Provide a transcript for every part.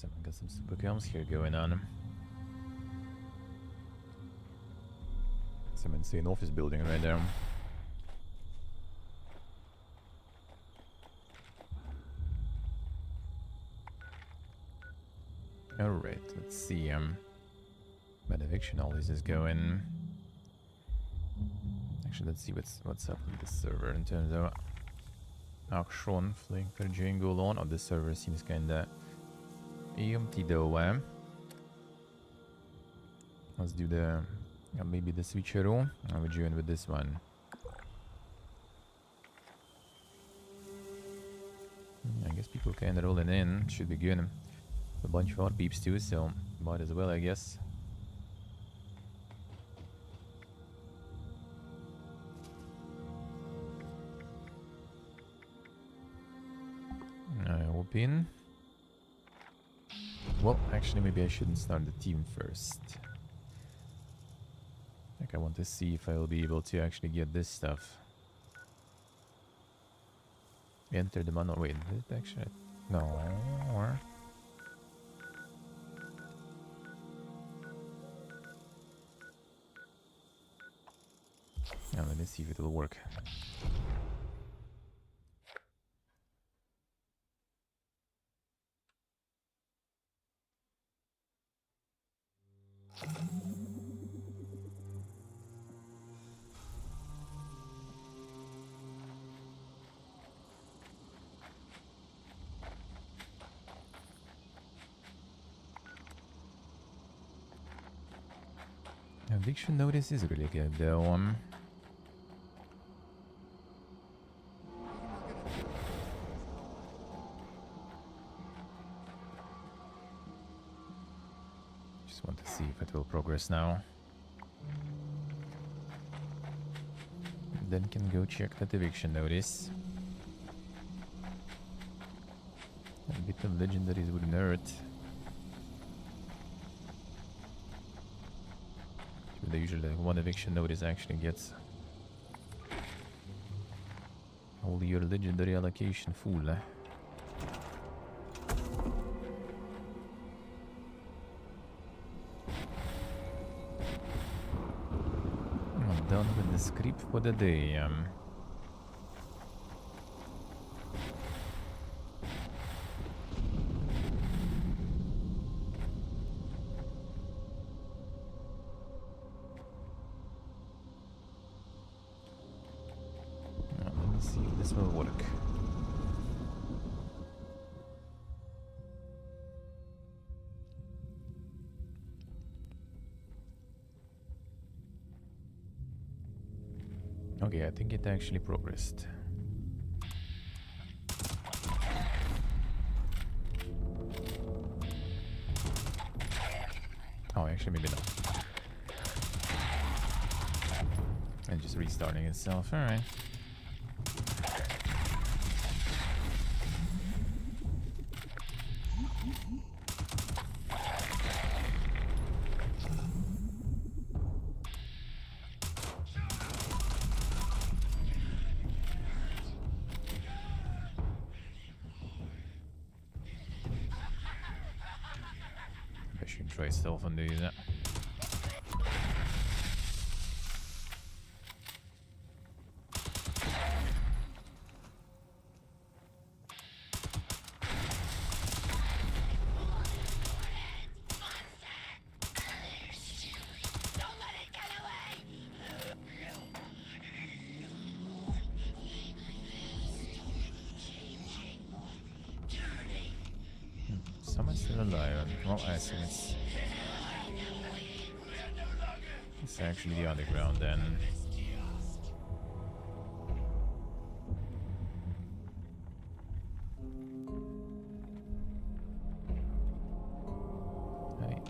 Someone got some super comms here going on. Some insane office building right there. Alright, let's see. Bad eviction, all this is going. Actually, let's see what's up with the server in terms of action, flying per going on. Oh, the server seems kinda empty though. Let's do the maybe the switcheroo. I will join with this one. I guess people kinda rolling in. Should be good. A bunch of odd peeps too, so might as well, I guess. Open. Well, actually, maybe I shouldn't start the team first. Like, I want to see if I'll be able to actually get this stuff. Enter the manual. Wait, did it actually? No. Now, let me see if it will work. Eviction notice is really good though. Just want to see if it will progress now. Then can go check that eviction notice. A bit of legendaries wouldn't hurt. They usually one eviction notice actually gets all your legendary allocation full. I'm done with the script for the day. See if this will work. Okay, I think it actually progressed. Oh, actually maybe not. And just restarting itself, alright. I should try stealth and do that. Someone's still alive. Well, I assume it's actually the underground then.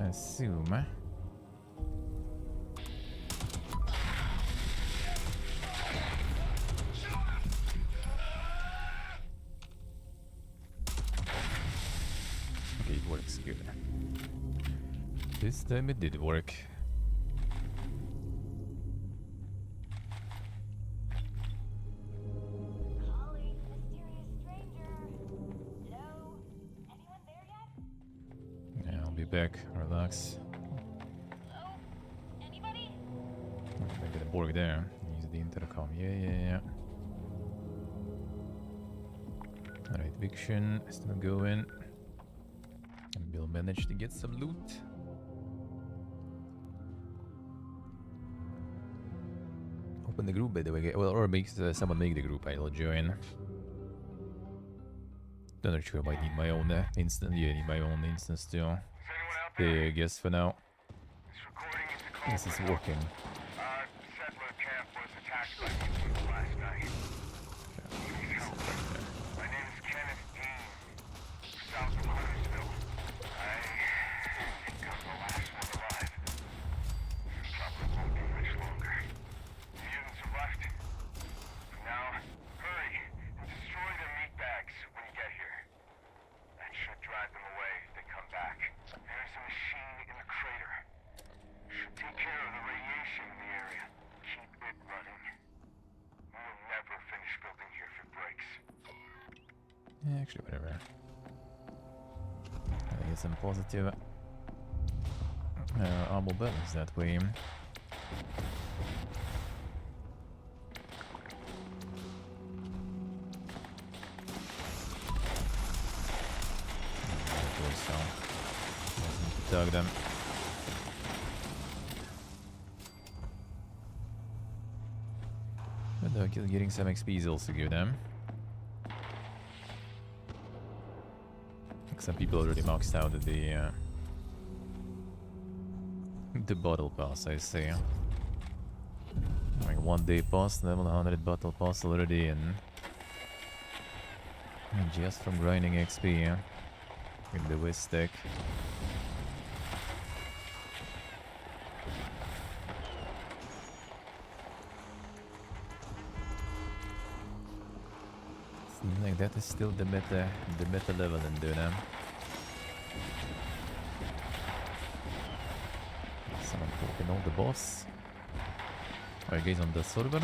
I assume. Okay, it works good. This time it did work. back. Relax. I get a Borg there. Use the intercom. Yeah. Alright, Viction. Still going. And Bill managed to get some loot. Open the group, by the way. Well, or makes someone make the group. I'll join. Not sure I might need my own instance. Yeah, need my own instance too. Yeah, I guess for now. This is working. Settler camp was attacked by mutants last night. Need help. My name is Kenneth Dean, south of Huntersville. I think I'm the last one alive. Probably won't be much longer. The mutants have left. Now, hurry and destroy their meat bags when you get here. That should drive them away if they come back. There's a machine in the crater. Should take care of the radiation in the area. Keep it running. We'll never finish building here if it breaks. Yeah, actually, whatever. I think it's some positive armor balance that way. So, tug them. But getting some XP is also good, them. Some people already maxed out the battle pass, I see. Like 1 day pass, level 100 battle pass already in. And just from grinding XP in the West deck. Seems like that is still the meta level in Duna. Someone poking on the boss. Are you guys on the server?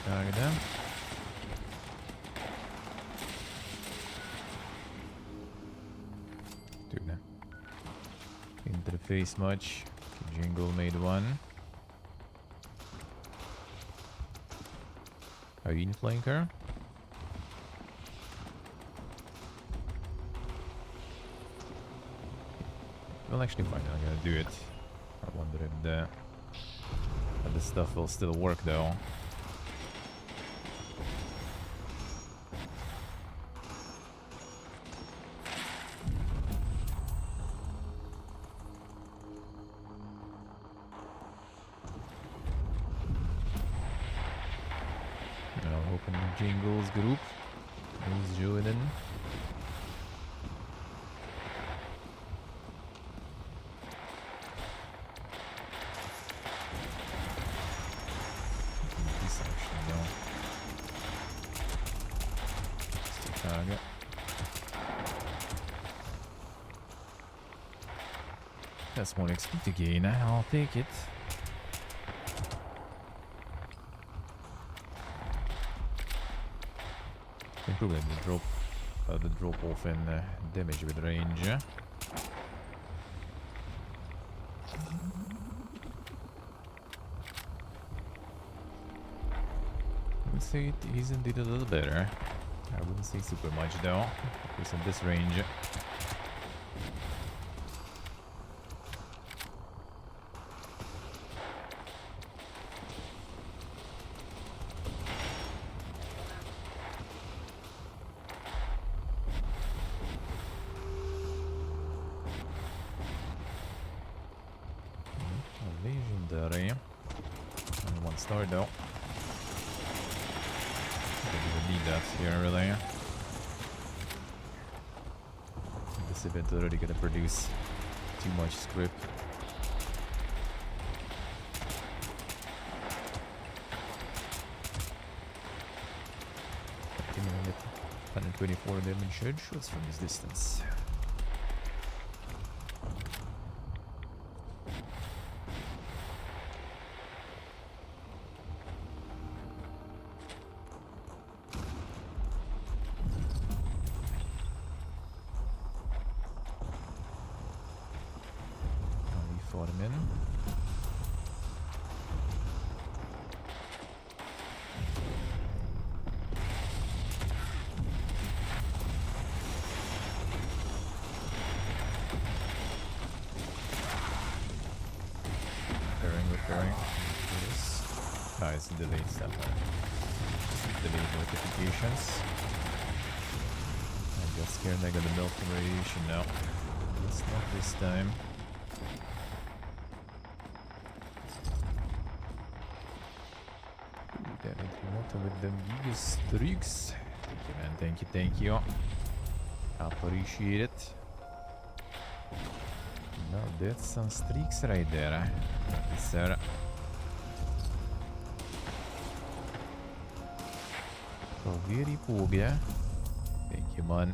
Target them. Dude, interface much. Jingle made one. Are you in flanker? Well, actually, fine. I'm gonna do it. I wonder if the stuff will still work though. Jingles group. Who's joining? This actually, no. Just a target. That's more XP to gain. I'll take it. Probably the drop off in damage with range. I would say it is indeed a little better. I wouldn't say super much though, because in this range. Legendary. Only 1 star though. Don't even need that here really. This event already gonna produce too much script. I think I get 124 damage headshots from this distance. farming. Repairing. Yes. Ah, it's delayed stuff. Delayed notifications. I got scared I got the melt from radiation now. It's not this time. Ooh, damn it, you want with the biggest tricks. Thank you, man. Thank you, thank you. Appreciate it. No, that's some streaks right there. Yes, sir. Very cool, yeah. Thank you, man.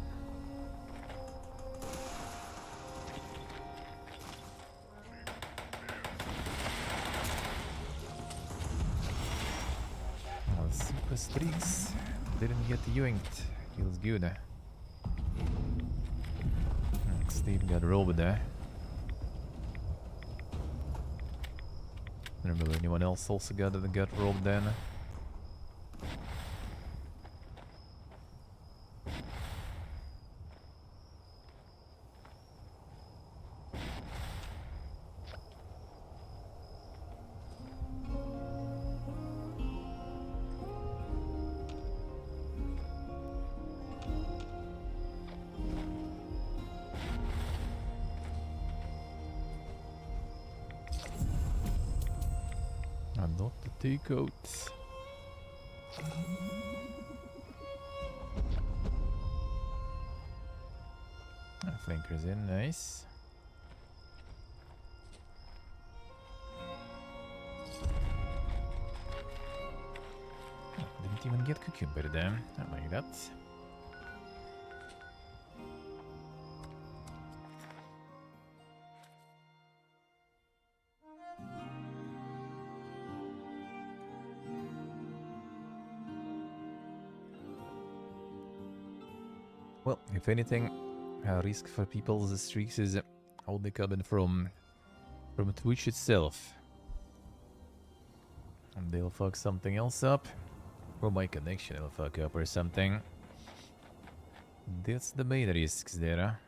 Oh, super streaks. Didn't get yoinked. Feels good. Steve got rolled there. Remember anyone else also got rolled then? Not the takeout. Flanker's in, nice. Didn't even get cucumber then. I like that. Well, if anything, risk for people's streaks is only coming from Twitch itself. And they'll fuck something else up. Or my connection will fuck up or something. That's the main risks there.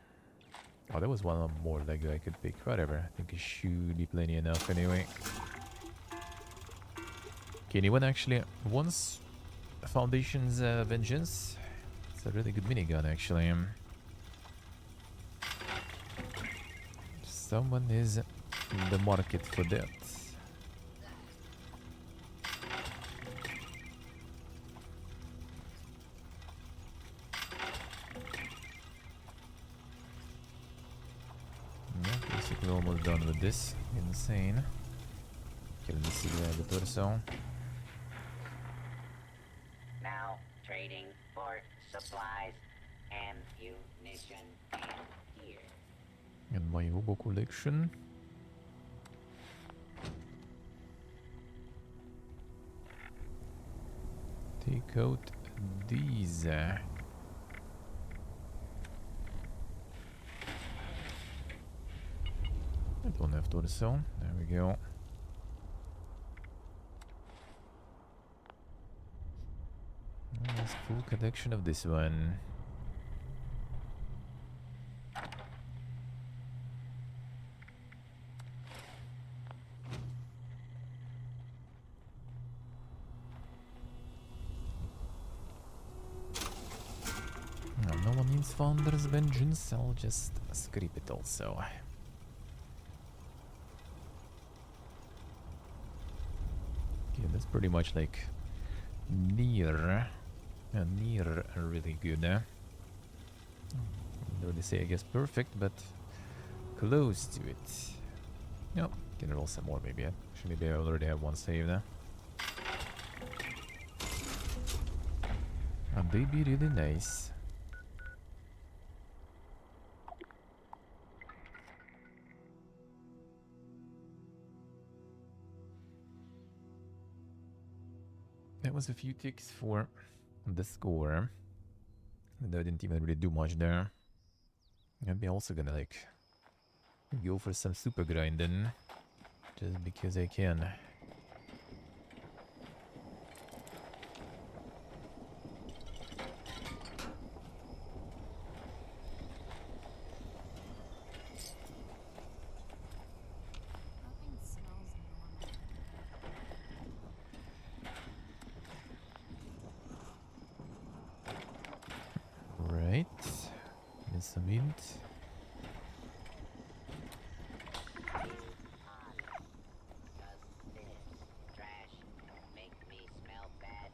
Oh, there was one more Lego I could pick. Whatever. I think it should be plenty enough anyway. Okay, anyone actually wants Foundation's Vengeance? It's a really good minigun, actually. Someone is in the market for that. Yeah, basically almost done with this. Insane. Okay, let me see the torso. Now trading for supplies, ammunition, and gear. And my Obo collection. Take out these. I don't have torso. There we go. Nice full collection of this one. No one needs Founder's Vengeance, I'll just scrape it also. Okay, that's pretty much like near really good. I don't really say I guess perfect, but close to it. Yep, can roll some more maybe. Actually, maybe I already have one saved now. And they'd be really nice. That was a few ticks for the score. And I didn't even really do much there. I'd be also gonna like Go for some super grinding. Just because I can. Nothing smells normal. Right. Get some mint. Does this trash make me smell bad?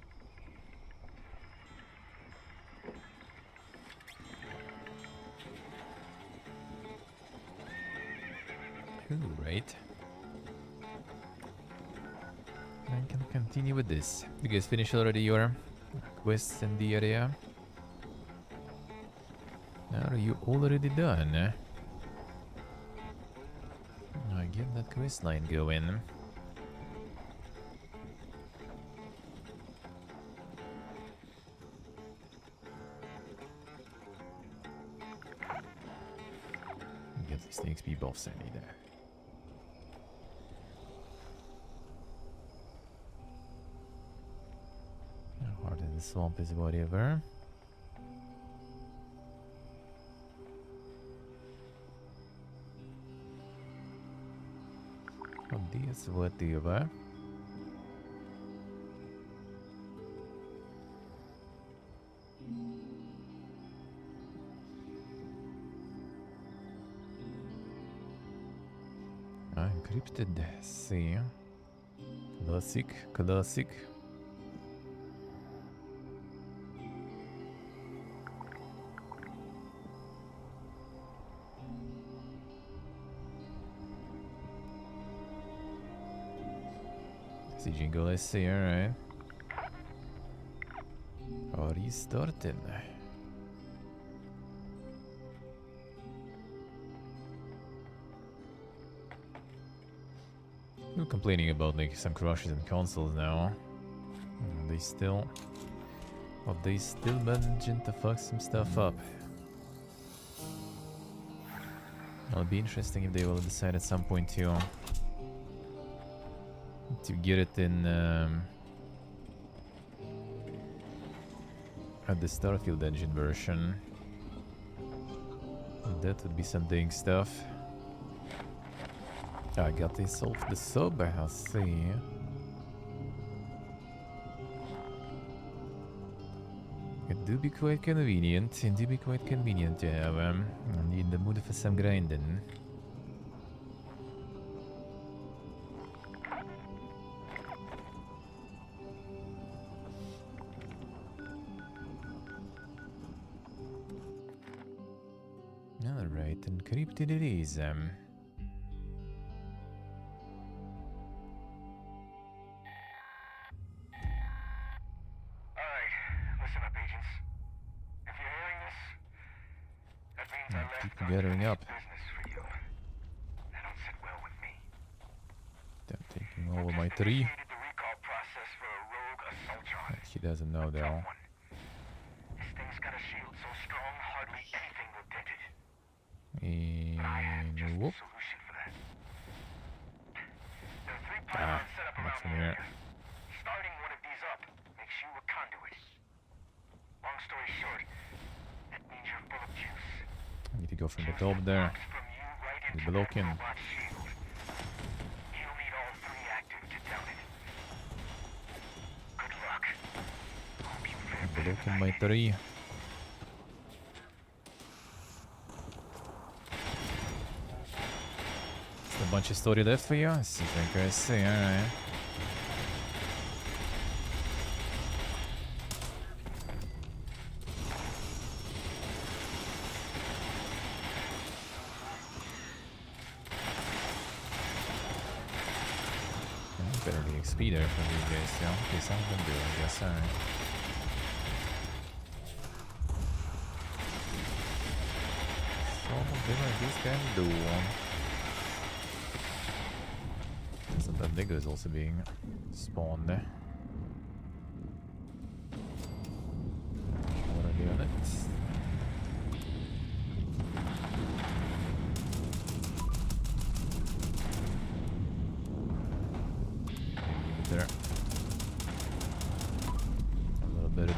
Right. I can continue with this. You guys finished already your quests in the area? Are you already done? I get that quest line going. Get these XP buffs I need. Hard in the swamp is whatever. Oh, this whatever. Encrypted. See. Classic. See jingle, I see, alright. Restarting. You're complaining about like some crashes in consoles now. They still managing to fuck some stuff up. It'll be interesting if they will decide at some point to get it in at the Starfield engine version. That would be some dang stuff. I got this off the sub, I see. It do be quite convenient. It do be quite convenient to have in the mood for some grinding. Alright, encrypted it is. Gathering up. They're taking over my tree. He doesn't know though. This thing's got a shield so strong, hardly anything will dent it. And whoop. Solution for that. There are 3 pylons set up around the area. Starting one of these up makes you a conduit. Long story short, that means you're full of juice. I need to go from the top there. The blocking. Blocking my tree. Just a bunch of story left for you. See if I can see, alright. Better be XP there for these guys, yeah. Okay, some of them do, I guess, alright. Some of them I guess can do. Some of that nigger is also being spawned there. Already on it.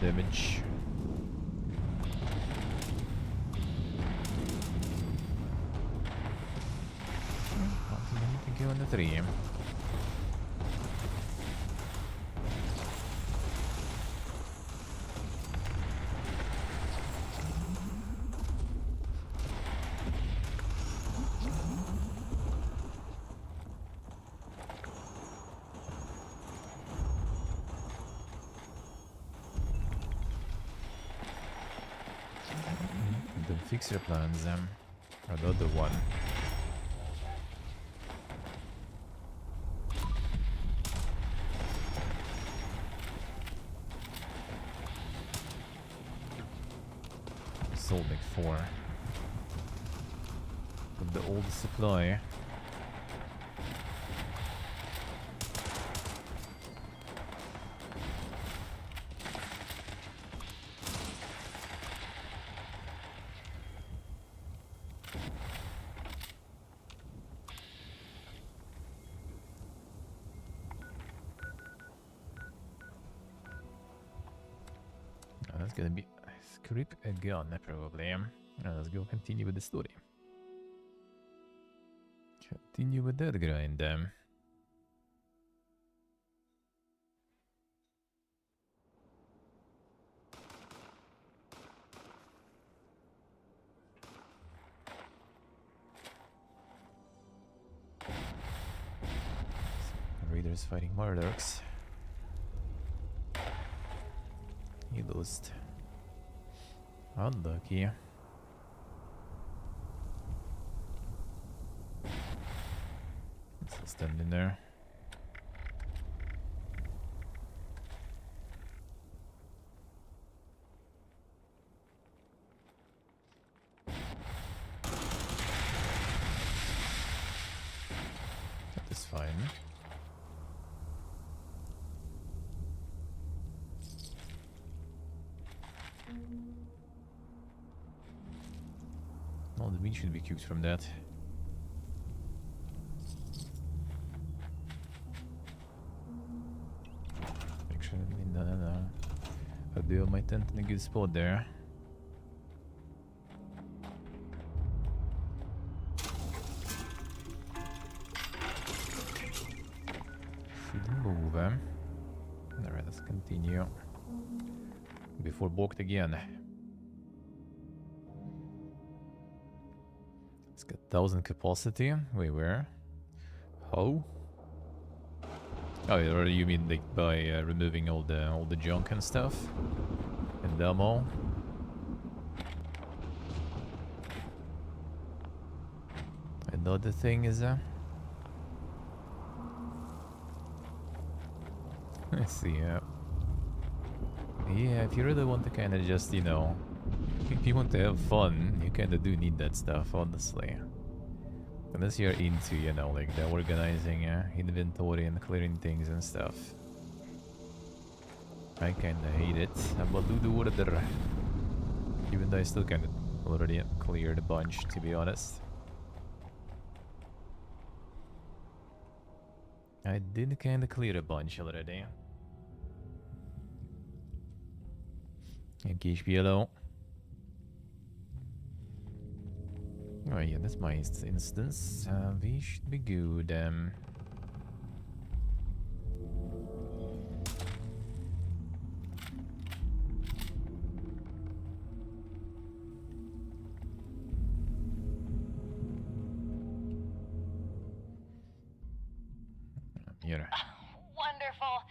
damage. Need to go on the 3. Then fix your plans, another one. Sold like 4 of the old supply. That's gonna be script again, probably. Let's go continue with the story. Continue with that grind. Raiders fighting Murdochs. He lost. Unlucky. Still standing there. That is fine. Well, the meat should be cooked from that. Actually, no. I'll do my tent in a good spot there. Shouldn't move, Alright, let's continue. Before balked again. It's got 1000 capacity. Wait, where? How? Oh, or you mean like by removing all the junk and stuff and demo? Another thing is let's see. Yeah, if you really want to kind of just, you know, if you want to have fun, you kind of do need that stuff, honestly. Unless you're into, you know, like the organizing inventory and clearing things and stuff. I kind of hate it. But do the order. Even though I still kind of already cleared a bunch, to be honest. I did kind of clear a bunch already. HP hello. Oh yeah, that's my instance. We should be good. Here. Wonderful.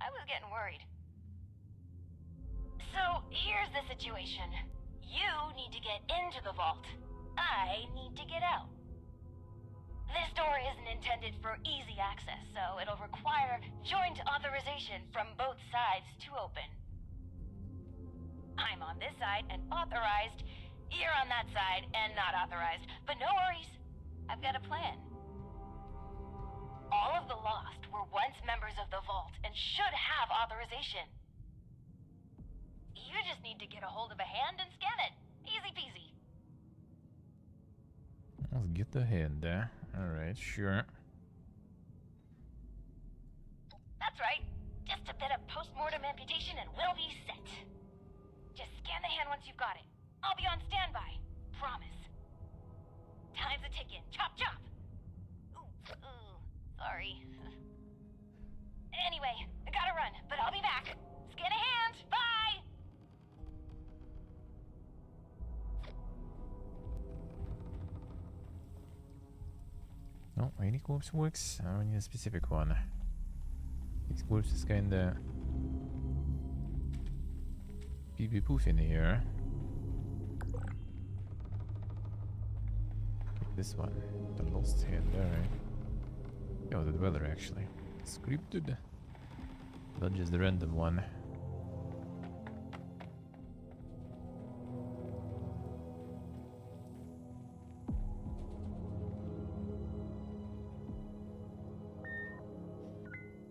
I was getting worried. So, here's the situation. You need to get into the vault. I need to get out. This door isn't intended for easy access, so it'll require joint authorization from both sides to open. I'm on this side and authorized. You're on that side and not authorized. But no worries. I've got a plan. All of the Lost were once members of the Vault and should have authorization. You just need to get a hold of a hand and scan it. Easy peasy. Let's get the hand there. Alright, sure. That's right. Just a bit of post-mortem reputation and we'll be set. Just scan the hand once you've got it. I'll be on standby. Promise. Time's a ticking. Chop, chop! Ooh, sorry. Anyway, I gotta run, but I'll be back. Scan a hand! Bye! No, any corpse works. I need a specific one. This corpse is kinda pee poof in here. Pick this one. The lost hand, alright. Oh, the dweller actually. Scripted. Not just the random one.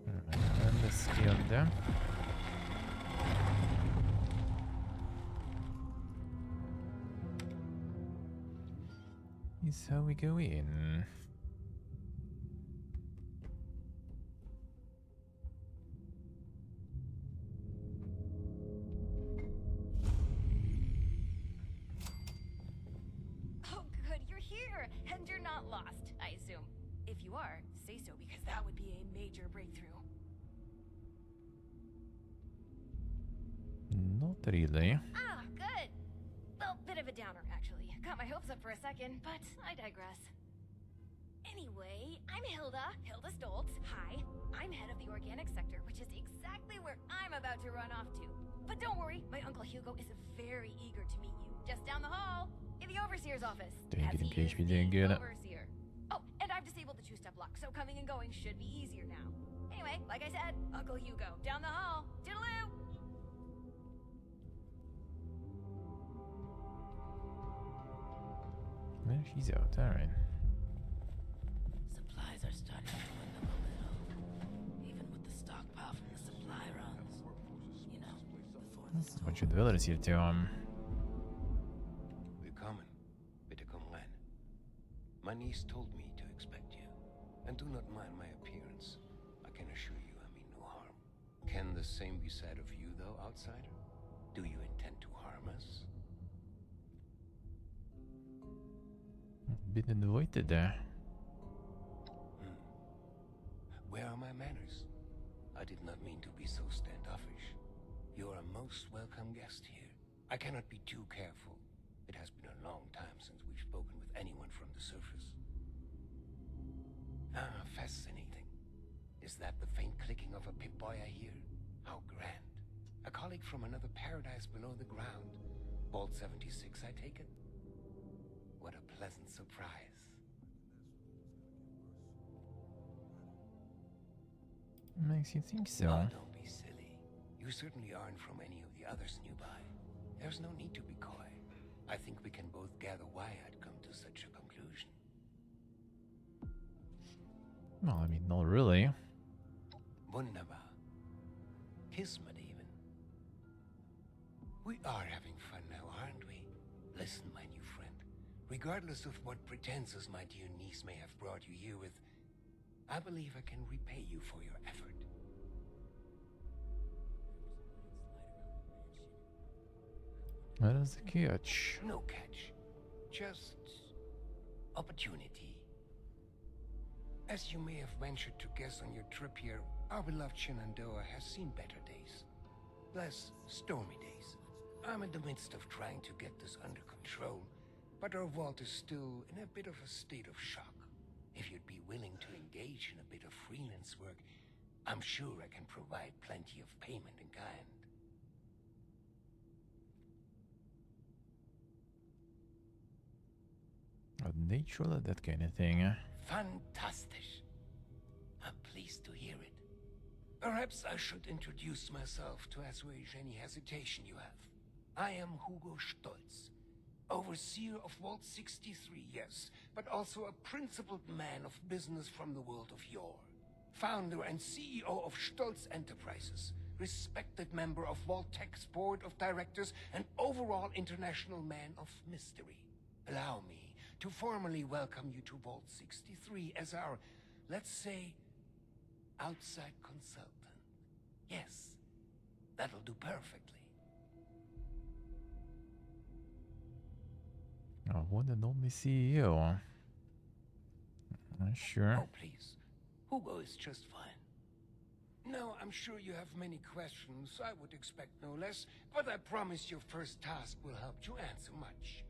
And the skill there. Is how we go in. Oh, good, you're here, and you're not lost, I assume. If you are, say so, because that would be a major breakthrough. Not really. Ah, good. Well, bit of a downer, actually. Got my hopes up for a second, but I digress. Anyway, I'm Hilda Stoltz. Hi. I'm head of the organic sector, which is exactly where I'm about to run off to. But don't worry, my Uncle Hugo is very eager to meet you. Just down the hall, in the Overseer's office. Dang as it, in he case is we didn't the get it. Overseer. Oh, and I've disabled the two-step lock, so coming and going should be easier now. Anyway, like I said, Uncle Hugo, down the hall. Toodaloo! Well, she's out, alright. Supplies are starting to dwindle a little. Even with the stockpile from the supply runs. You know, before the storm. Bunch of dwellers here too. Willkommen. Bitte komm rein. My niece told me to expect you. And do not mind my appearance. I can assure you I mean no harm. Can the same be said of you, though, outsider? Do you intend to harm us? Been invited there. Where are my manners? I did not mean to be so standoffish. You are a most welcome guest here. I cannot be too careful. It has been a long time since we've spoken with anyone from the surface. Ah, fascinating. Is that the faint clicking of a Pip-Boy I hear? How grand. A colleague from another paradise below the ground. Vault 76, I take it? What a pleasant surprise. Makes you think so. Oh, don't be silly. You certainly aren't from any of the others nearby. There's no need to be coy. I think we can both gather why I'd come to such a conclusion. Well, I mean, not really. Wunderbar. Kismet even. We are having fun now, aren't we? Listen, my new friend. Regardless of what pretenses my dear niece may have brought you here with, I believe I can repay you for your effort. What is the catch? No catch. Just opportunity. As you may have ventured to guess on your trip here, our beloved Shenandoah has seen better days. Less stormy days. I'm in the midst of trying to get this under control, but our vault is still in a bit of a state of shock. If you'd be willing to engage in a bit of freelance work, I'm sure I can provide plenty of payment in kind. Natural, that kind of thing. Fantastic. I'm pleased to hear it. Perhaps I should introduce myself to assuage any hesitation you have. I am Hugo Stoltz, overseer of Vault 63, yes, but also a principled man of business from the world of yore. Founder and CEO of Stoltz Enterprises, respected member of Vault Tech's board of directors, and overall international man of mystery. Allow me to formally welcome you to Vault 63 as our, let's say, outside consultant. Yes, That'll do perfectly. One and only CEO. Sure. Oh, please. Hugo is just fine. No, I'm sure you have many questions. I would expect no less, but I promise your first task will help you answer much.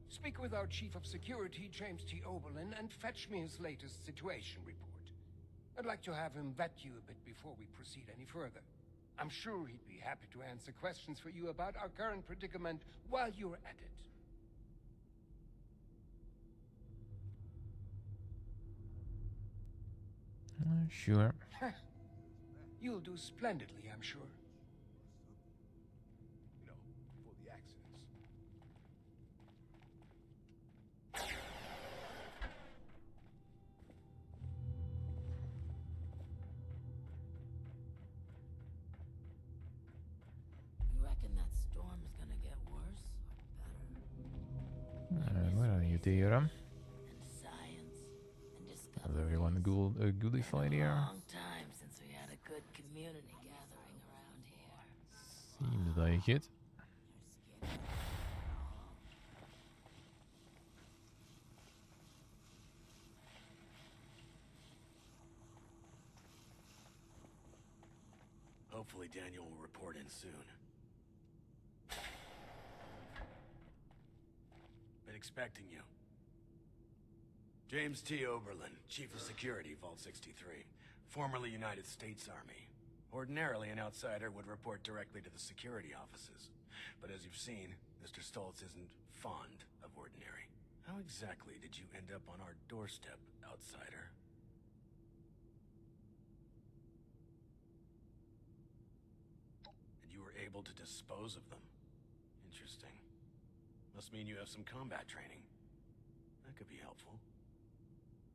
Speak with our Chief of Security, James T. Oberlin, and fetch me his latest situation report. I'd like to have him vet you a bit before we proceed any further. I'm sure he'd be happy to answer questions for you about our current predicament while you're at it. Sure. You'll do splendidly, I'm sure. For the accidents. You reckon that storm is gonna get worse or better? Vad är det göra? And science and discovery. Everyone goodified here. Long time since we had a good community gathering around here. Seems like it. You're scared. Hopefully Daniel will report in soon. Been expecting you. James T. Oberlin, Chief of Security, Vault 63. Formerly United States Army. Ordinarily, an outsider would report directly to the security offices. But as you've seen, Mr. Stoltz isn't fond of ordinary. How exactly did you end up on our doorstep, outsider? And you were able to dispose of them. Interesting. Must mean you have some combat training. That could be helpful.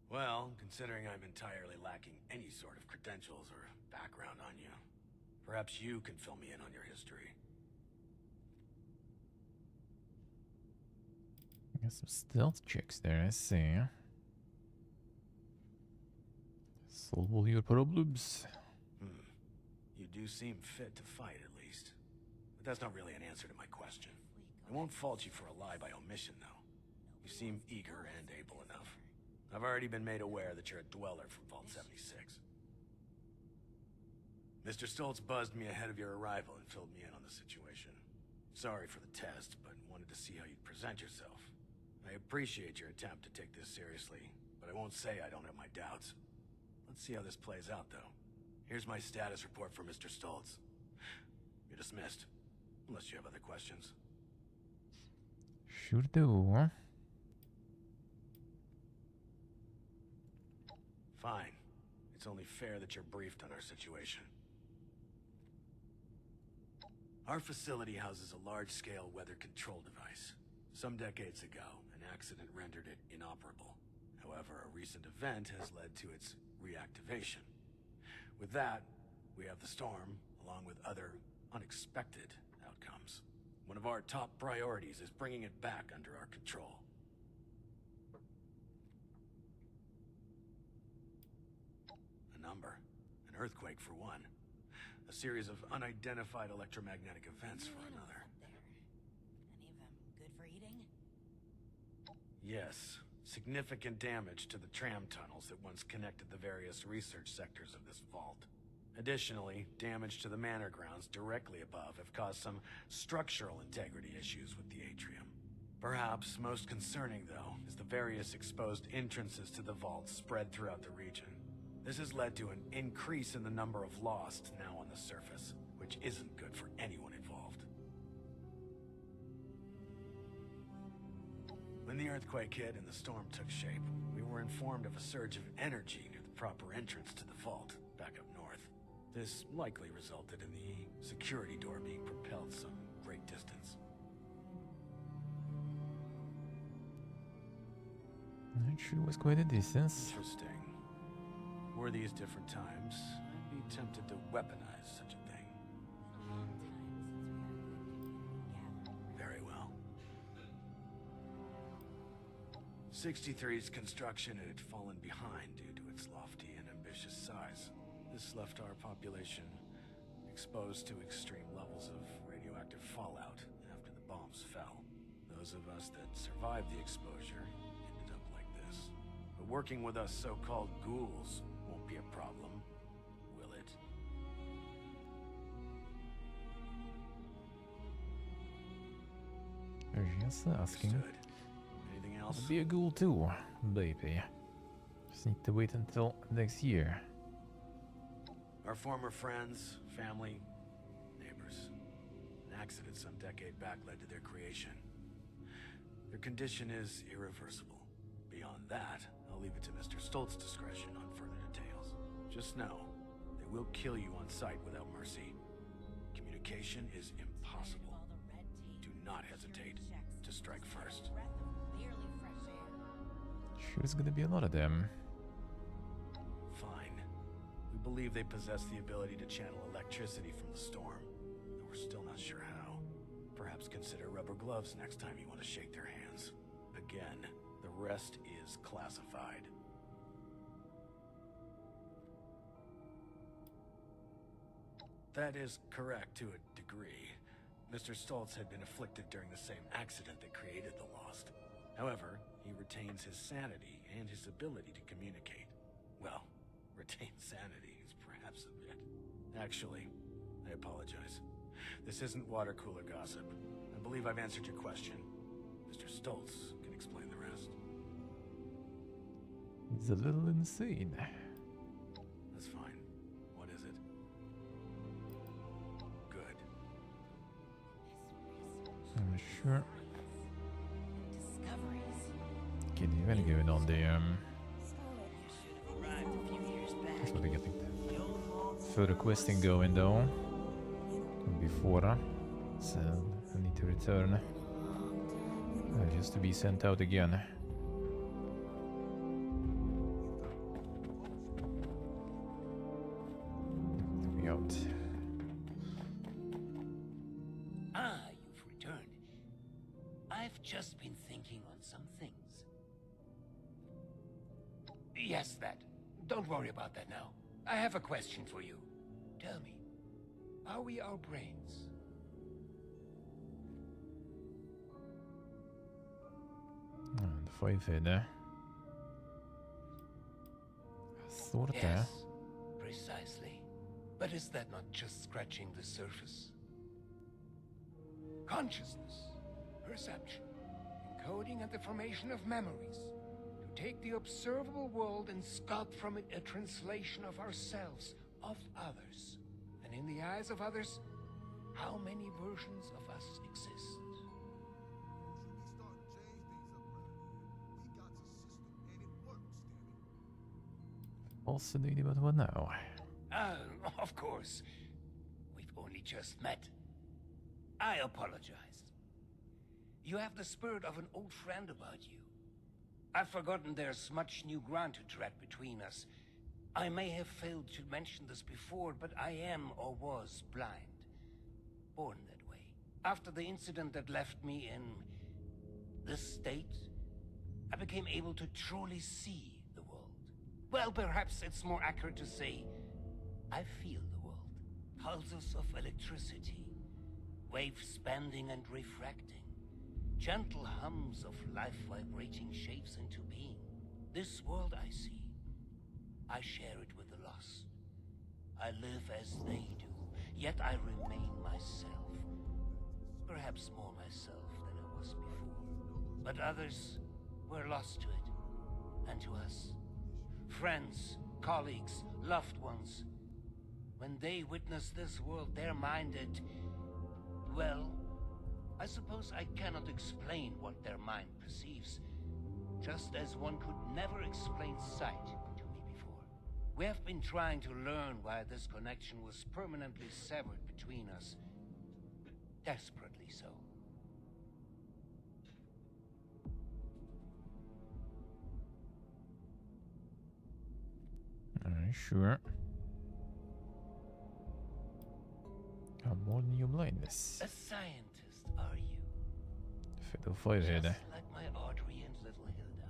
Well, considering I'm entirely lacking any sort of credentials or background on you, perhaps you can fill me in on your history. Got some stealth checks there, I see. Solve all your problems. You do seem fit to fight, at least. But that's not really an answer to my question. I won't fault you for a lie by omission, though. You seem eager and able enough. I've already been made aware that you're a dweller from Vault 76. Mr. Stoltz buzzed me ahead of your arrival and filled me in on the situation. Sorry for the test, but wanted to see how you'd present yourself. I appreciate your attempt to take this seriously, but I won't say I don't have my doubts. Let's see how this plays out, though. Here's my status report for Mr. Stoltz. You're dismissed, unless you have other questions. Sure do. Fine. It's only fair that you're briefed on our situation. Our facility houses a large-scale weather control device. Some decades ago, an accident rendered it inoperable. However, a recent event has led to its reactivation. With that, we have the storm, along with other unexpected outcomes. One of our top priorities is bringing it back under our control. A number. An earthquake for one. A series of unidentified electromagnetic events for another. Any of them good for eating? Yes. Significant damage to the tram tunnels that once connected the various research sectors of this vault. Additionally, damage to the manor grounds directly above have caused some structural integrity issues with the atrium. Perhaps most concerning, though, is the various exposed entrances to the vault spread throughout the region. This has led to an increase in the number of lost now on the surface, which isn't good for anyone involved. When the earthquake hit and the storm took shape, we were informed of a surge of energy near the proper entrance to the vault, back up north. This likely resulted in the security door being propelled some great distance. That sure was quite a distance. Interesting. Were these different times, I'd be tempted to weaponize such a thing. A long time since we had a good community gathering. Very well. 63's construction had fallen behind due to its lofty and ambitious size. This left our population exposed to extreme levels of radioactive fallout after the bombs fell. Those of us that survived the exposure ended up like this. But working with us so-called ghouls won't be a problem, will it? Just asking. Understood. Anything else? I'll be a ghoul too, baby. Just need to wait until next year. Our former friends, family, neighbors. An accident some decade back led to their creation. Their condition is irreversible. Beyond that, I'll leave it to Mr. Stoltz's discretion on further details. Just know, they will kill you on sight without mercy. Communication is impossible. Do not hesitate to strike first. Sure, it's gonna be a lot of them. Fine. We believe they possess the ability to channel electricity from the storm, though we're still not sure how. Perhaps consider rubber gloves next time you want to shake their hands. Again, the rest is classified. That is correct to a degree. Mr. Stoltz had been afflicted during the same accident that created the Lost. However, he retains his sanity and his ability to communicate. Well, retain sanity is perhaps a bit. Actually, I apologize. This isn't water cooler gossip. I believe I've answered your question. Mr. Stoltz can explain the rest. It's a little insane. That's fine. What is it? Good. I'm sure. Discoveries. Can you even going on the Arrived a few years back. That's what we're getting further questing going though. Before so I need to return just to be sent out again. Let me out. Ah, you've returned. I've just been thinking on some things. Yes, that. Don't worry about that now. I have a question for you. Tell me, are we our brains? And 5 there. Sort of. Yes, precisely. But is that not just scratching the surface? Consciousness, perception, encoding and the formation of memories. To take the observable world and sculpt from it a translation of ourselves, of others. And in the eyes of others, how many versions of us exist? Fascinating, but what now? Of course. We've only just met. I apologize. You have the spirit of an old friend about you. I've forgotten there's much new ground to tread between us. I may have failed to mention this before, but I am or was blind. Born that way. After the incident that left me in this state, I became able to truly see the world. Well, perhaps it's more accurate to say, I feel the world. Pulses of electricity, waves bending and refracting, gentle hums of life vibrating shapes into being. This world I see, I share it with the lost. I live as they do, yet I remain myself. Perhaps more myself than I was before. But others were lost to it, and to us. Friends, colleagues, loved ones. When they witness this world, they're minded, well, I suppose I cannot explain what their mind perceives, just as one could never explain sight to me before. We have been trying to learn why this connection was permanently severed between us. Desperately so. Sure. More than your blindness. A scientist, are you? Fiddle 5 here. Just like my Audrey and little Hilda.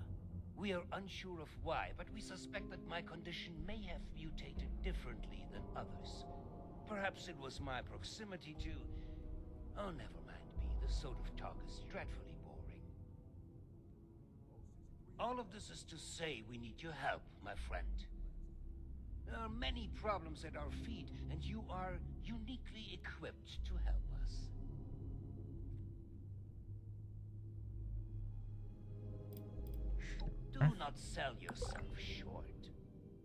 We are unsure of why, but we suspect that my condition may have mutated differently than others. Perhaps it was my proximity to... Oh, never mind me. This sort of talk is dreadfully boring. All of this is to say we need your help, my friend. There are many problems at our feet, and you are uniquely equipped to help us. Do not sell yourself short.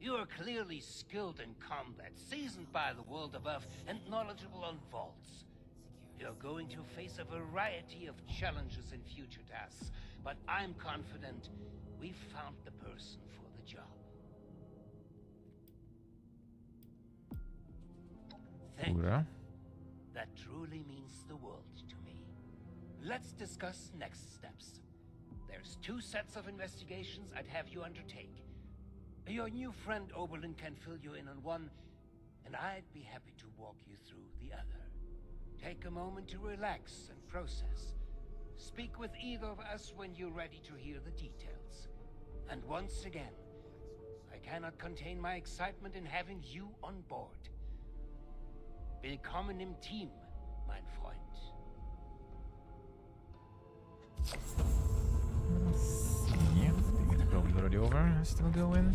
You are clearly skilled in combat, seasoned by the world above, and knowledgeable on vaults. You're going to face a variety of challenges in future tasks, but I'm confident we've found the person for the job. Thank you. Ura. That truly means the world to me. Let's discuss next steps. There's 2 sets of investigations I'd have you undertake. Your new friend Oberlin can fill you in on one, and I'd be happy to walk you through the other. Take a moment to relax and process. Speak with either of us when you're ready to hear the details. And once again, I cannot contain my excitement in having you on board. Willkommen im Team, mein Freund. Let's see. I think it's probably already over. Still going.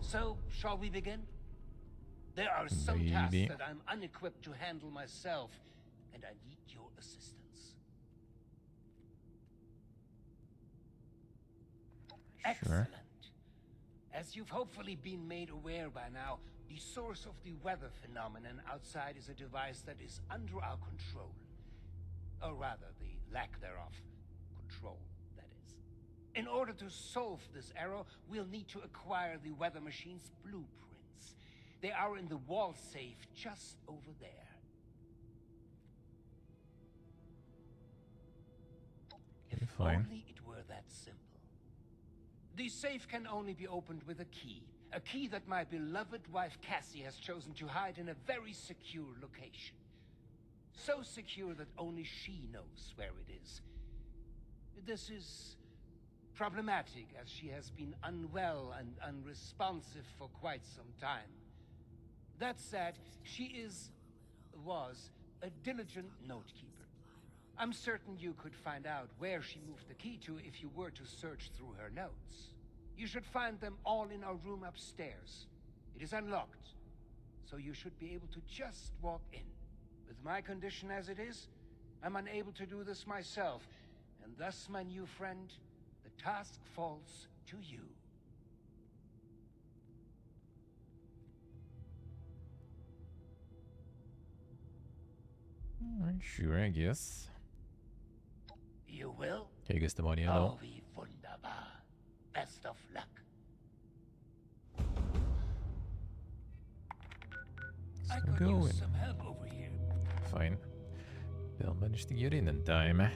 So, shall we begin? There are some tasks that I'm unequipped to handle myself, and I need your assistance. Excellent. As you've hopefully been made aware by now, the source of the weather phenomenon outside is a device that is under our control. Or rather, the lack thereof. Control, that is. In order to solve this error, we'll need to acquire the weather machine's blueprints. They are in the wall safe just over there. If Fine. only it were that simple. The safe can only be opened with a key that my beloved wife Cassie has chosen to hide in a very secure location. So secure that only she knows where it is. This is problematic, as she has been unwell and unresponsive for quite some time. That said, she was a diligent note-keeper. I'm certain you could find out where she moved the key to if you were to search through her notes. You should find them all in our room upstairs. It is unlocked, so you should be able to just walk in. With my condition as it is, I'm unable to do this myself, and thus, my new friend, the task falls to you. Sure, I guess. You will? Okay, guess the money, hello. Oh, wie wunderbar. Best of luck. I Still could going. use some help over here. Fine. They'll manage to get in time.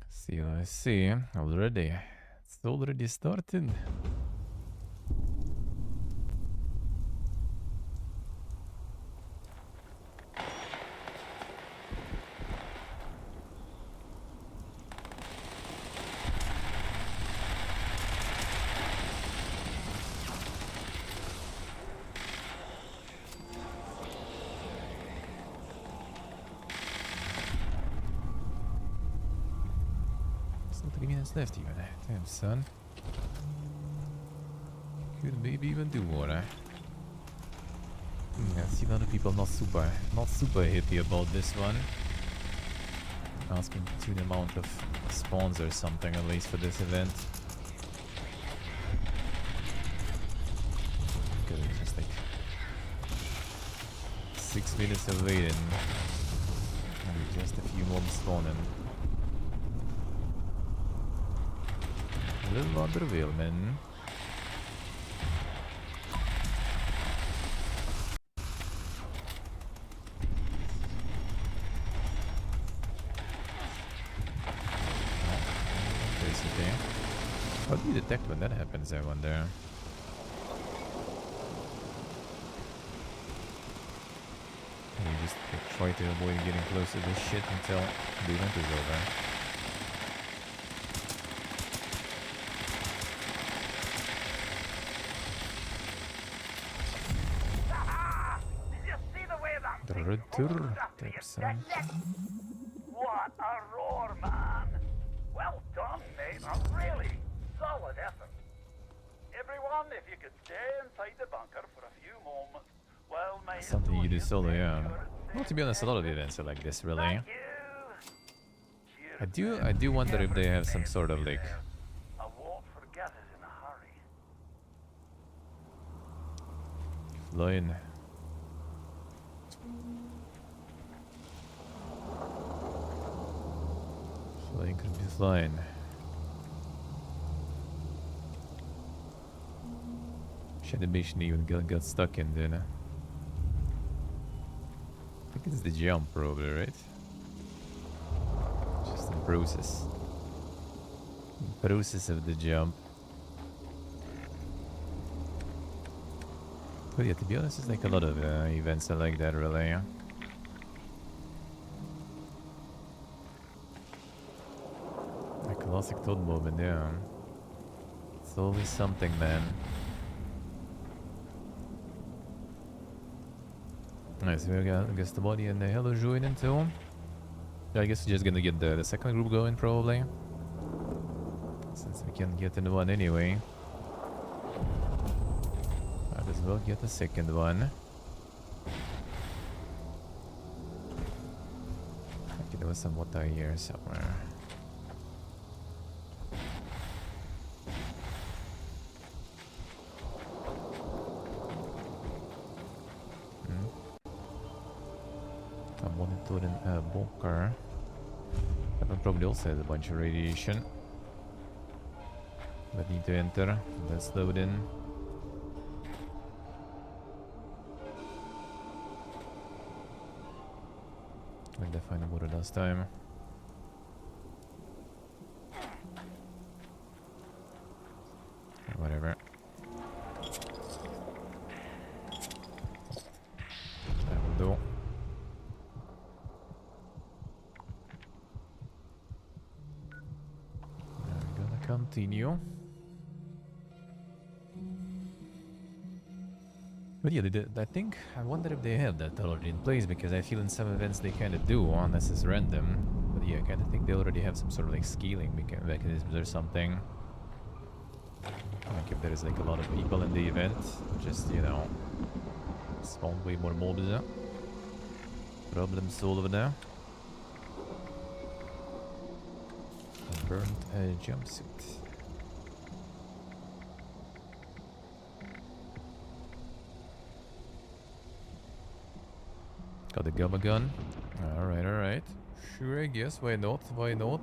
See, I see. Already. It's already started. Still 3 minutes left even. Damn, son. Could maybe even do more. Yeah, I see a lot of people not super happy about this one. Asking to the amount of spawns or something at least for this event. Okay, just like 6 minutes of waiting. Maybe just a few more spawning. A little under wheel, man. Basically. How do you detect when that happens, I wonder? You just try to avoid getting close to this shit until the event is over. 30%. What a roar, man! Well done, mate. A really solid effort. Everyone, if you could stay inside the bunker for a few moments while my Something you do associates solo, make yeah. sure Well, to be honest, a lot of events are like this, really. Thank you. Cheers, I do wonder if they have some everything sort of like there. I won't forget it in a hurry. flying. Flying could be flying. Should the mission even got stuck in there? I think it's the jump, probably, right? Just the process. Process of the jump. But yeah, to be honest, it's like a lot of events are like that, really. Yeah? A classic Todd moment, yeah. It's always something, man. Nice, we got, I guess, the body and the hello joining too. I guess we're just gonna get the second group going, probably. Since we can get in one anyway. Might as well get the second one. Okay, there was some water here somewhere. I'm monitoring a bunker. That one probably also has a bunch of radiation. But need to enter. Let's load in. Like the final water last time. Whatever. That will do. Now we're gonna continue. But yeah, I think, I wonder if they have that already in place, because I feel in some events they kind of do, unless it's random. But yeah, I kind of think they already have some sort of like scaling mechanisms or something. Like if there is like a lot of people in the event, just, you know, spawn way more mobs. Problem solved now. A burnt jumpsuit. Got the gamma gun. Alright, alright. Sure, I guess. Why not? Why not?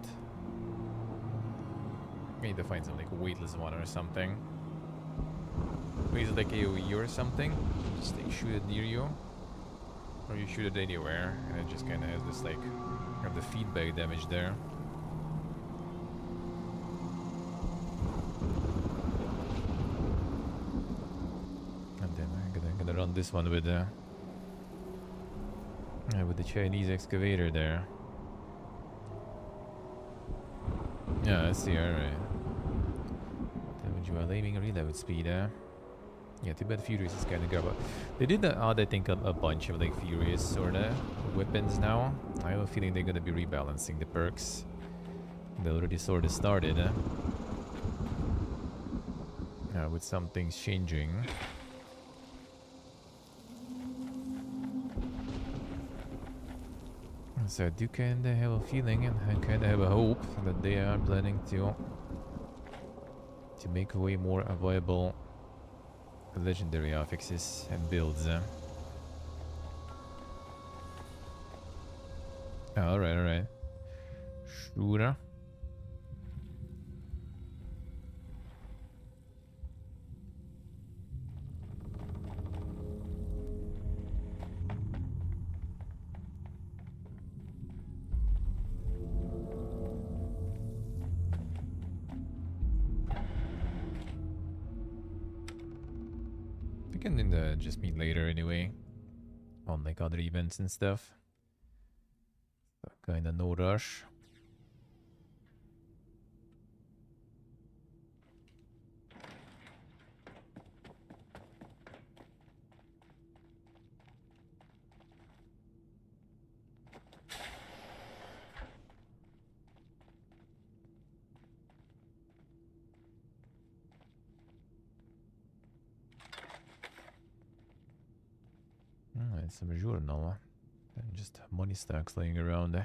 I need to find some like weightless one or something. Maybe it's like AoE or something. Just like shoot it near you. Or you shoot it anywhere. And it just kind of has this like, have the feedback damage there. And then I'm gonna run this one with the Chinese excavator there. Yeah, I see, alright. Damage while aiming, reload speed, Yeah, too bad Furious is kinda garbage. They did add, I think, a bunch of like Furious sorta weapons now. I have a feeling they're gonna be rebalancing the perks. They already sorta started, with some things changing. So I do kinda have a feeling and I kinda have a hope that they are planning to make way more viable legendary affixes and builds. Alright, alright. Sure. We can just meet later anyway. On like other events and stuff. So kinda no rush. find some journal. And just money stacks laying around.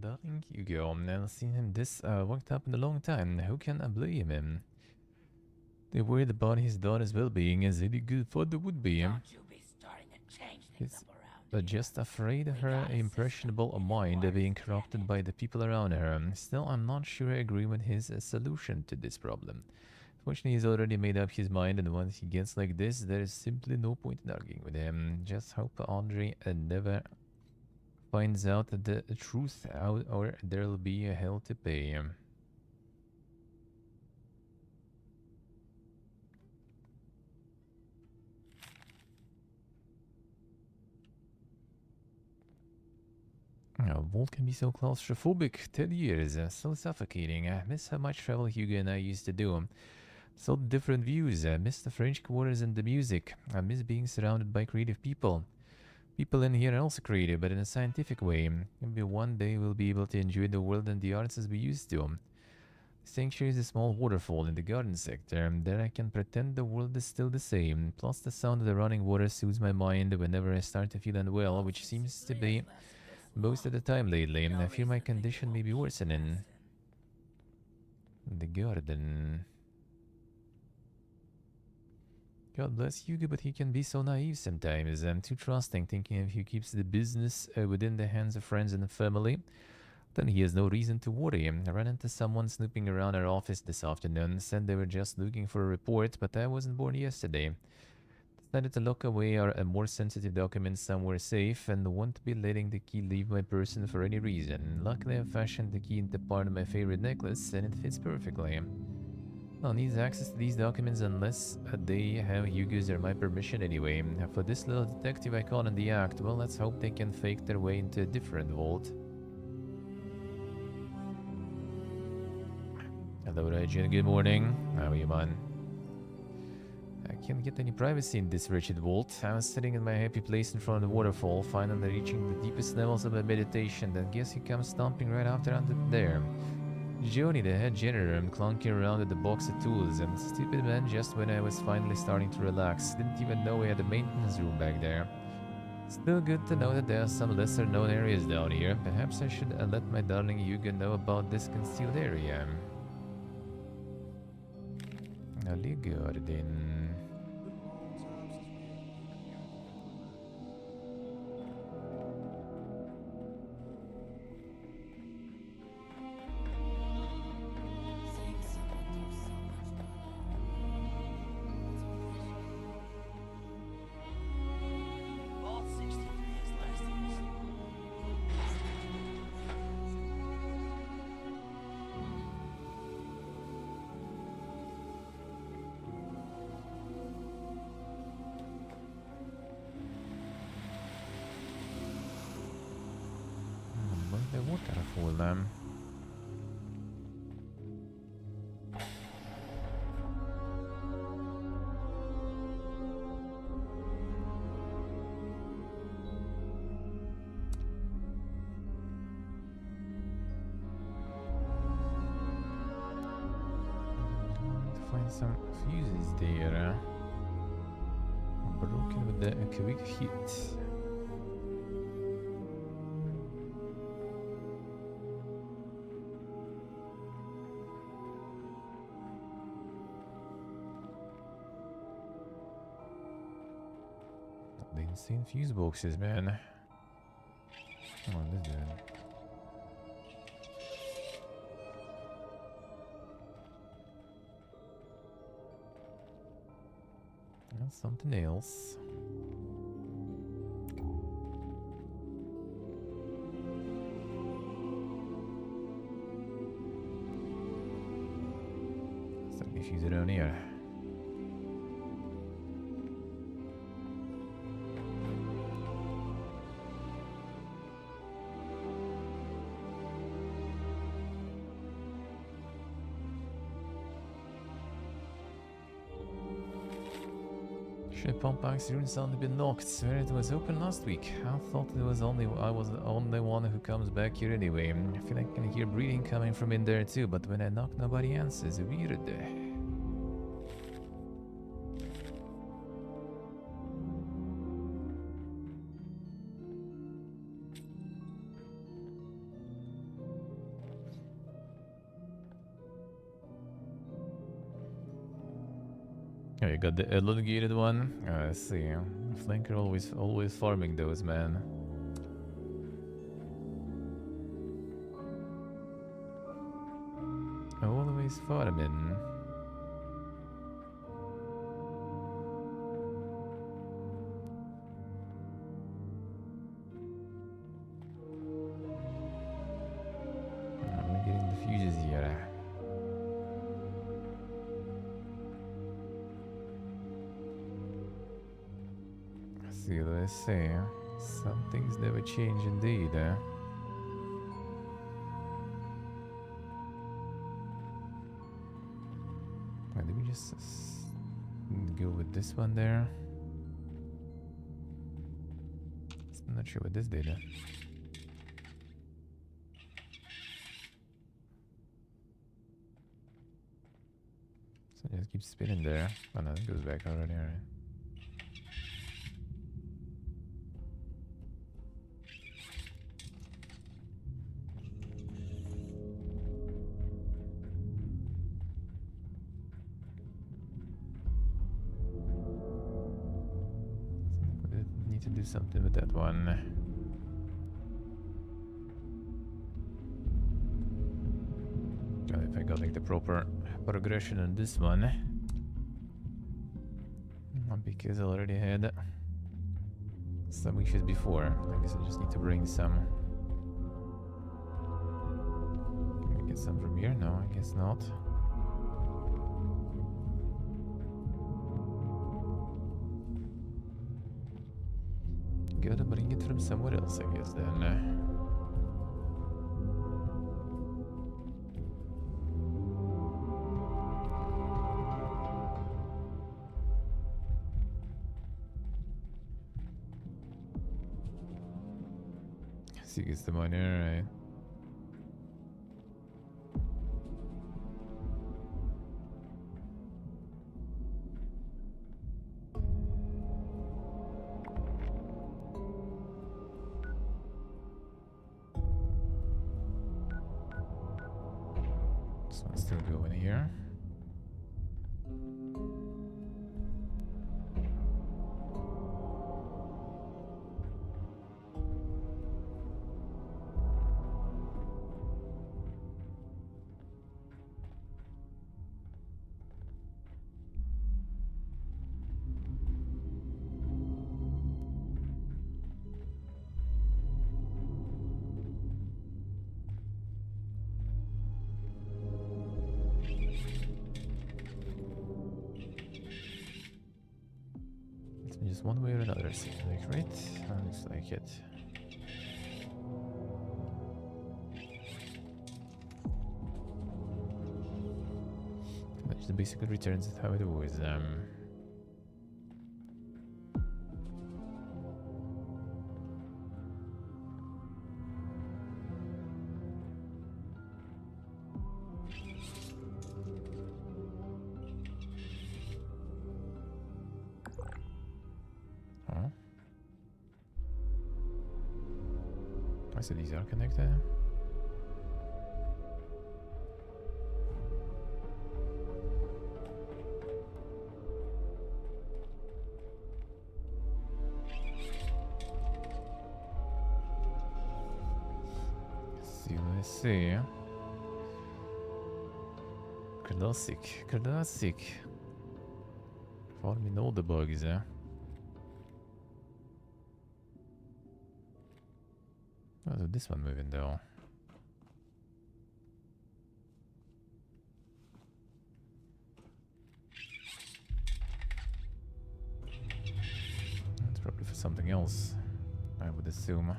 Darling Hugo, I've never seen him this worked up in a long time. Who can I blame him? They're worried about his daughter's well-being, as any good father would be. Don't you be starting to change things He's up around just afraid of her impressionable mind being corrupted by the people around her. Still, I'm not sure I agree with his solution to this problem. Fortunately, he's already made up his mind, and once he gets like this, there is simply no point in arguing with him. Just hope Andre never finds out the truth out, or there'll be a hell to pay. Vault can be so claustrophobic. 10 years, so suffocating. I miss how much travel Hugo and I used to do. So different views. I miss the French quarters and the music. I miss being surrounded by creative people. People in here are also creative, but in a scientific way. Maybe one day we'll be able to enjoy the world and the arts as we used to. The sanctuary is a small waterfall in the garden sector. There I can pretend the world is still the same. Plus the sound of the running water soothes my mind whenever I start to feel unwell, which seems to be most of the time lately. I fear my condition may be worsening. The garden. God bless Hugo, but he can be so naive sometimes. I'm too trusting, thinking if he keeps the business within the hands of friends and family, then he has no reason to worry. I ran into someone snooping around our office this afternoon, said they were just looking for a report, but I wasn't born yesterday. Decided to lock away our more sensitive documents somewhere safe and won't be letting the key leave my person for any reason. Luckily, I fashioned the key into part of my favorite necklace, and it fits perfectly. I'll need access to these documents unless they have Hugo's or my permission anyway. For this little detective I caught in the act, well, let's hope they can fake their way into a different vault. Hello, Reggie. Good morning. How are you, man? I can't get any privacy in this wretched vault. I was sitting in my happy place in front of the waterfall, finally reaching the deepest levels of my meditation, then guess who comes stomping right after under there? Joni, the head janitor, clunking around with the box of tools. I'm a stupid man just when I was finally starting to relax. Didn't even know we had a maintenance room back there. Still good to know that there are some lesser known areas down here. Perhaps I should let my darling Hugo know about this concealed area. Ali Garden. All 63 is lasting. The waterfall. Find some fuses there. Broken with the quick hit. The insane fuse boxes, man. Come on, this dude. And something else. Some fuse around here. Ship pump box room sound a bit knocked. Swear it was open last week. I thought I was the only one who comes back here anyway. I feel like I can hear breathing coming from in there too, but when I knock nobody answers. Weird. Oh, you got the elongated one? I see. Flanker always farming those, man. Always farming. I'm getting the fuses here. See what I say. Some things never change indeed, eh? Why did we just go with this one there? I'm not sure what this did. So it just keeps spinning there. Oh no, it goes back already, alright. Need to do something with that one. If I got like the proper progression on this one. Because I already had some issues before. I guess I just need to bring some. Can I get some from here? No, I guess not. Gotta bring it from somewhere else, I guess, then. See, gets the money, right? This one's still going here. Just one way or another, seems like, right? Looks like it. Which basically returns it how it was. So these are connected. See what I see. Classic. Farming all the bugs, eh? Oh, this one moving though. That's probably for something else, I would assume.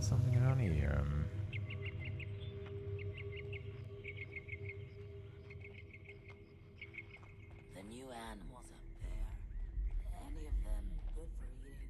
something around here. The new animals up there. Any of them good for eating?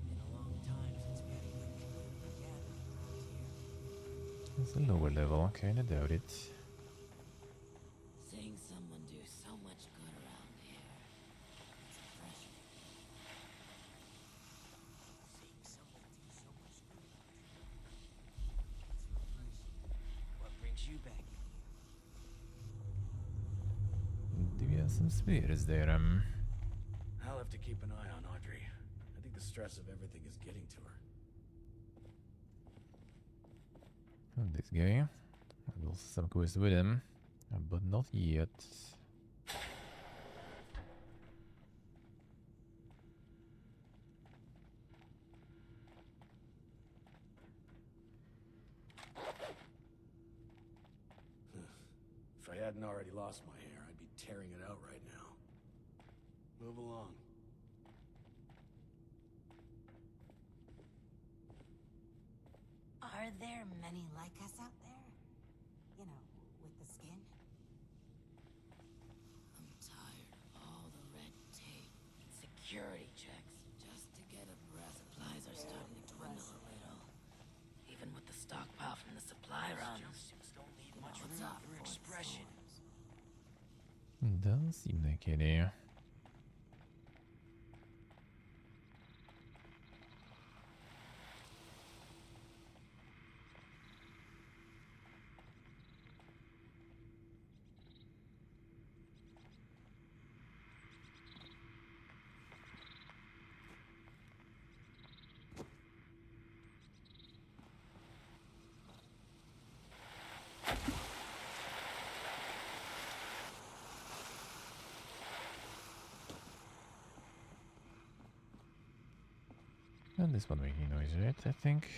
Been a long time since we had a good community gathering around here. It's a lower level, kinda doubt it. Seeing someone do so much good around here. It's refreshing. Seeing someone do so much good around here. It's refreshing. What brings you back in here? Do you have some spears there? I'll have to keep an eye on Audrey. I think the stress of everything is getting to her. Oh, this guy. I've also some quests with him, but not yet. If I hadn't already lost my hair, I'd be tearing it out right now. Move along. Are there many like us out there? You know, with the skin? I'm tired of all the red tape and security checks just to get a breath. Supplies are starting to dwindle a little. Even with the stockpile from the supply runs. Don't leave much What's room up for for expression. Doesn't seem like it here. And this one making noise, right? I think.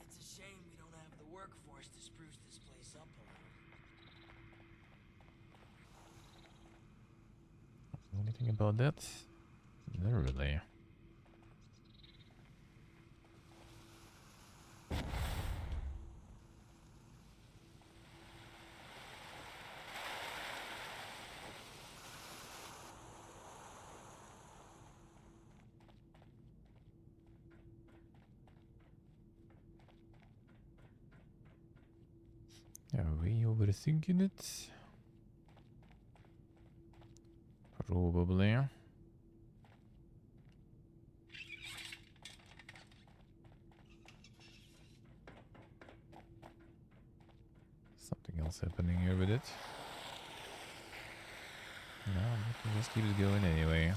It's a shame we don't have the workforce to spruce this place up a little. Anything about that? Not really. Are we overthinking it? Probably. Something else happening here with it. No, we can just keep it going anyway.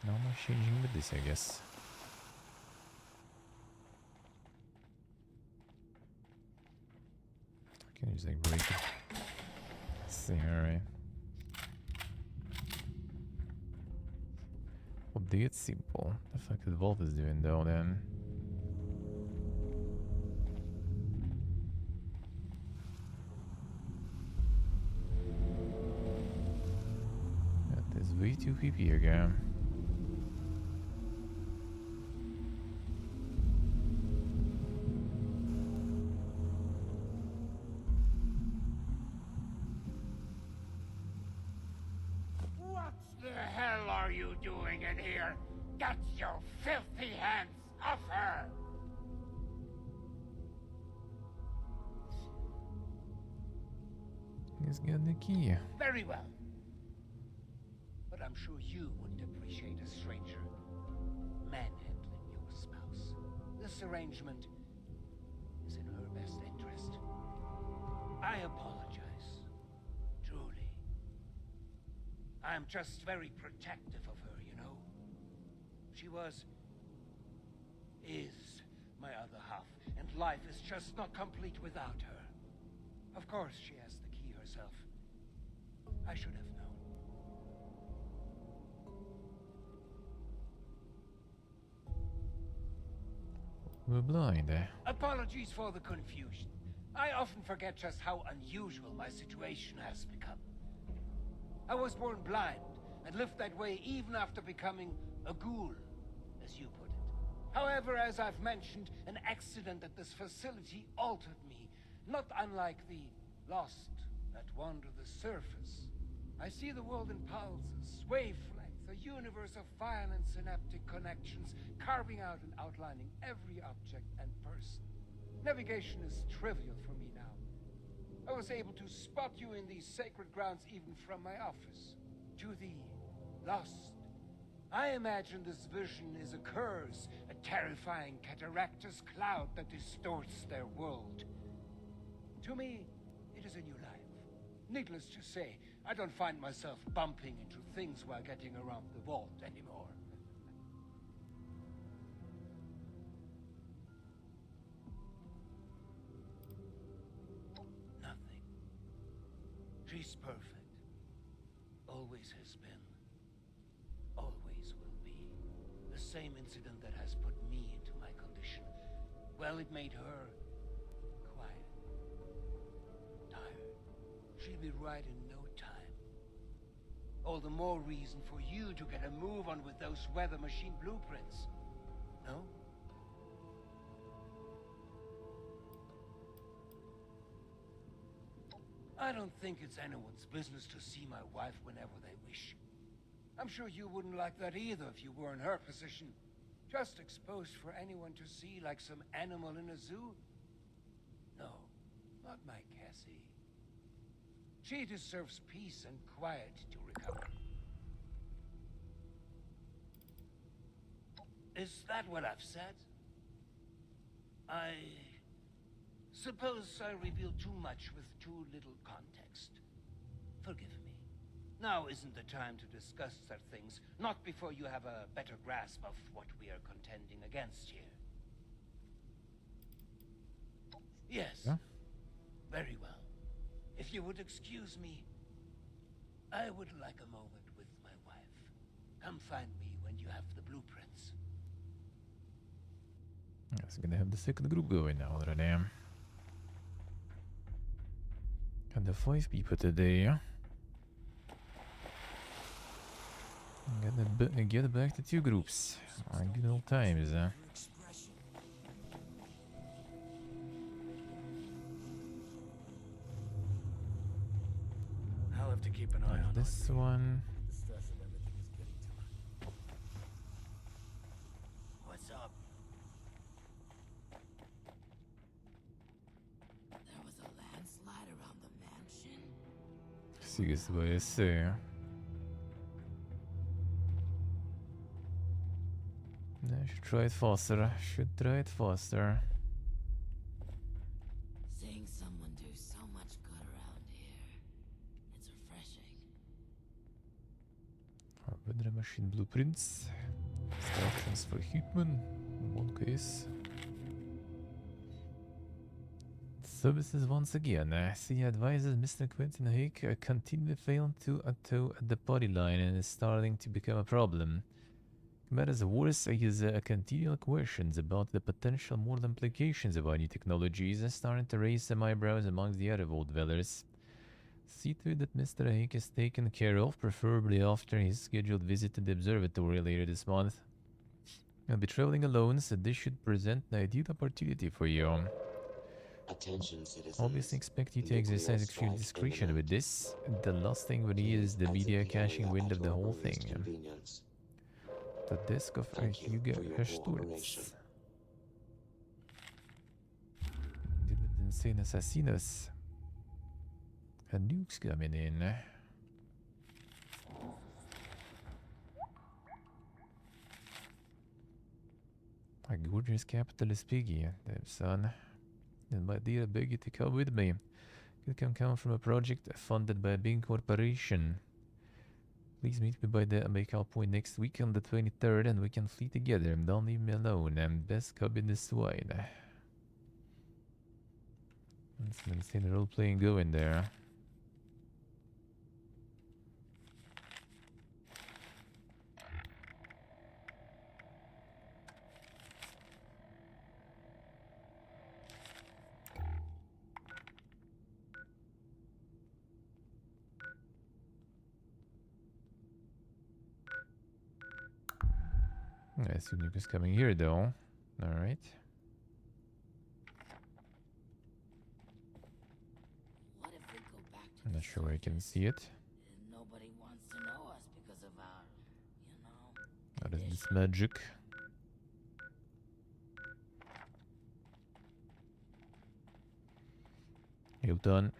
Not much changing with this, I guess. I can just like break it. Let's see, alright. Update simple. The fuck is Vault is doing though then? That is way too creepy again. What the hell are you doing in here? Get your filthy hands off her! He's got the key. Very well. But I'm sure you wouldn't appreciate a stranger manhandling your spouse. This arrangement is in her best interest. I apologize. Truly. I'm just very protective of her, you know? She is my other half, and life is just not complete without her. Of course, she has the key herself. I should have known. We're blind, eh? Apologies for the confusion. I often forget just how unusual my situation has become. I was born blind and lived that way even after becoming a ghoul, as you put it. However, as I've mentioned, an accident at this facility altered me, not unlike the lost that wander the surface. I see the world in pulses, wavelengths, a universe of violent synaptic connections, carving out and outlining every object and person. Navigation is trivial for me now. I was able to spot you in these sacred grounds even from my office. To the lost, I imagine this vision is a curse, a terrifying cataractous cloud that distorts their world. To me, it is a new life. Needless to say, I don't find myself bumping into things while getting around the vault anymore. Nothing. She's perfect. Always has been. Always will be. The same incident that has put me into my condition. Well, it made her quiet. Tired. She'll be right in no time. All the more reason for you to get a move on with those weather machine blueprints. No? I don't think it's anyone's business to see my wife whenever they wish. I'm sure you wouldn't like that either if you were in her position. Just exposed for anyone to see like some animal in a zoo? No, not my Cassie. She deserves peace and quiet to recover. Is that what I've said? I suppose I revealed too much with too little context. Forgive me. Now isn't the time to discuss such things, not before you have a better grasp of what we are contending against here. Yes. Yeah. Very well. If you would excuse me, I would like a moment with my wife. Come find me when you have the blueprints. Yes, gonna have the second group going now already. And the 5 people today. Get back to 2 groups. Good old times, huh? I'll have to keep an eye on This one. The stress of everything is getting to her. What's up? There was a landslide around the mansion. Sigas vad jag ser. I should try it faster. Seeing someone do so much good around here. It's refreshing. Weather machine blueprints. Instructions for Hitman. In one case. Services once again. C advises Mr. Quentin Hake continue failing to tow at the body line and is starting to become a problem. Matters worse is continual questions about the potential moral implications of our new technologies and starting to raise some eyebrows amongst the other vault dwellers. See to it that Mr. Hake is taken care of, preferably after his scheduled visit to the observatory later this month. I'll be traveling alone, so this should present an ideal opportunity for you. Attention, citizens. Obviously expect you to exercise extreme discretion with this. The last thing we need is the media catching wind of the whole thing. The desk of Hugo Stoltz. Deal with insane assassinos. A nuke's coming in. A gorgeous capitalist piggy, damn son. And my dear, I beg you to come with me. It can come from a project funded by a big corporation. Please meet me by the Baikal Point next week on the 23rd and we can flee together. Don't leave me alone. I'm best cub in this wide. That's an insane role-playing going there. I assume Nuke is coming here though. Alright. What if we go back to I'm the not sure where I can surface? see it. Nobody wants to know us because of our, What is this magic? Hilton.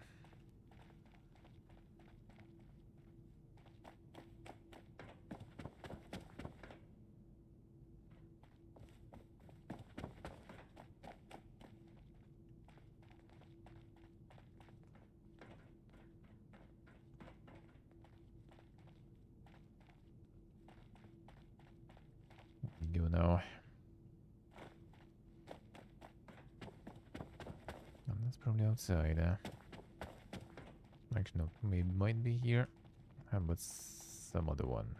Go now. That's probably outside. Actually, no, it might be here. How about some other one?